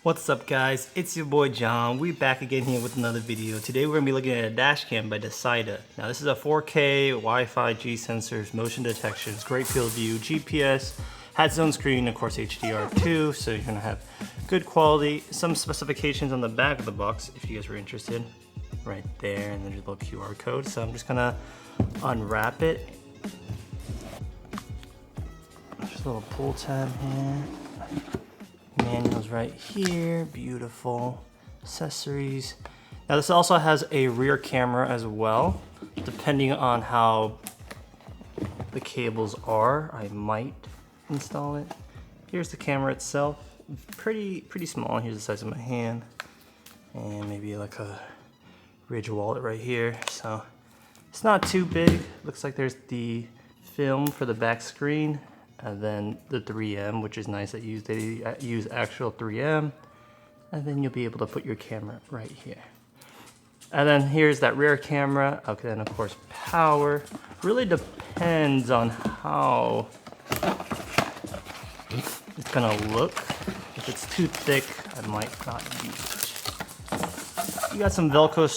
What's up guys, it's your boy John. We back again here with another video. Today we're going to be looking at a Dashcam by Dasaita. Now this is a 4K, Wi-Fi, G sensors, motion detections, great field view, GPS, has its own screen, of course HDR2, so you're going to have good quality. Some specifications on the back of the box if you guys were interested. Right there, and there's a little QR code. So I'm just going to unwrap it. There's a little pull tab here. Manuals right here, beautiful accessories. Now this also has a rear camera as well. Depending on how the cables are, I might install it. Here's the camera itself, pretty small. Here's the size of my hand, and maybe like a Ridge wallet right here. So it's not too big. Looks like there's the film for the back screen. And then the 3M, which is nice that they use actual 3M. And then you'll be able to put your camera right here. And then here's that rear camera. Okay, then of course power. Really depends on how it's gonna look. If it's too thick, I might not use it. You got some Velcro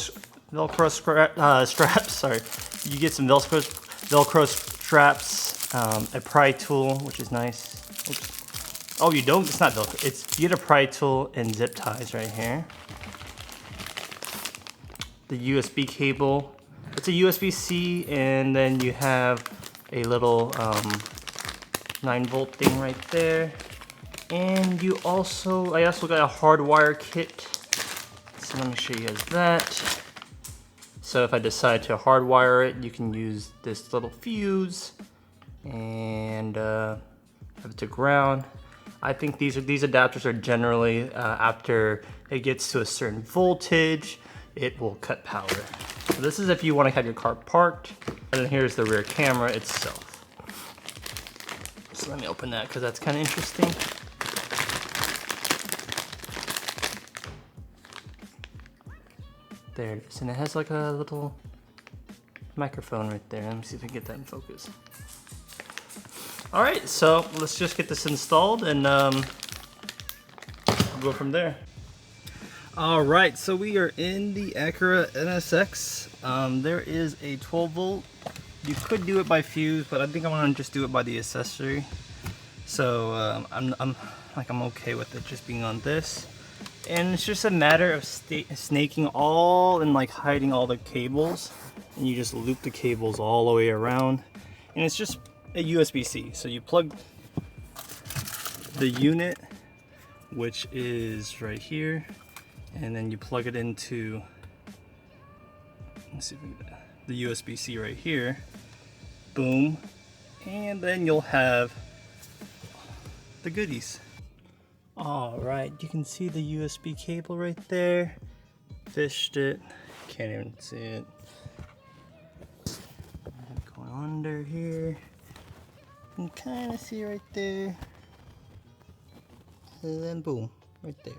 straps. Sorry, you get some Velcro straps. A pry tool, which is nice. Oops. Oh, you don't? It's not Velcro. You get a pry tool and zip ties right here. The USB cable. It's a USB-C, and then you have a little 9-volt thing right there. And I also got a hardwire kit. So let me show you guys that. So if I decide to hardwire it, you can use this little fuse and have it to ground. I think these adapters are generally after it gets to a certain voltage, it will cut power. So this is if you want to have your car parked, and then here's the rear camera itself. So let me open that because that's kind of interesting. There it is, and it has like a little microphone right there. Let me see if I can get that in focus. All right, so let's just get this installed and we'll go from there. All right, so we are in the Acura NSX. There is a 12 volt. You could do it by fuse, but I think I want to just do it by the accessory. So I'm okay with it just being on this. And it's just a matter of snaking all and like hiding all the cables. And you just loop the cables all the way around. And it's just a USB-C. So you plug the unit, which is right here, and then you plug it into, let's see if we can get that, the USB-C right here. Boom. And then you'll have the goodies. All right, you can see the USB cable right there. Fished it. Can't even see it. Going under here. You can kind of see right there. And then boom, right there.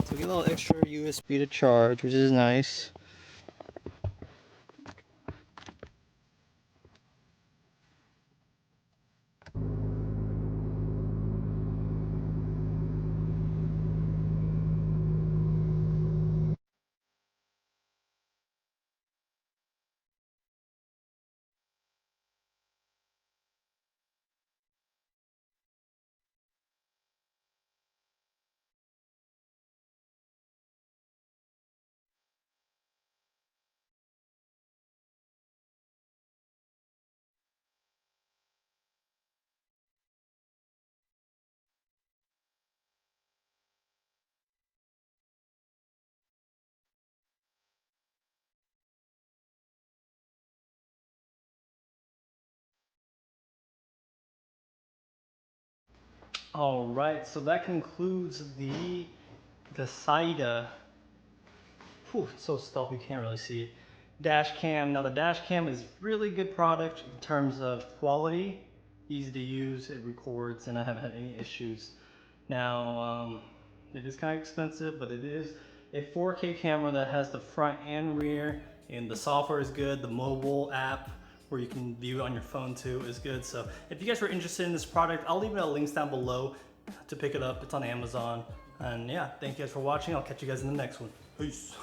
So we get a little extra USB to charge, which is nice. All right, so that concludes the Dasaita. Whew, it's so stealthy you can't really see it. Dash cam. Now the dash cam is really good product in terms of quality, easy to use, it records, and I haven't had any issues. Now it is kind of expensive, but it is a 4K camera that has the front and rear, and the software is good. The mobile app where you can view it on your phone too is good. So if you guys were interested in this product, I'll leave it links down below to pick it up. It's on Amazon. And yeah, thank you guys for watching. I'll catch you guys in the next one. Peace.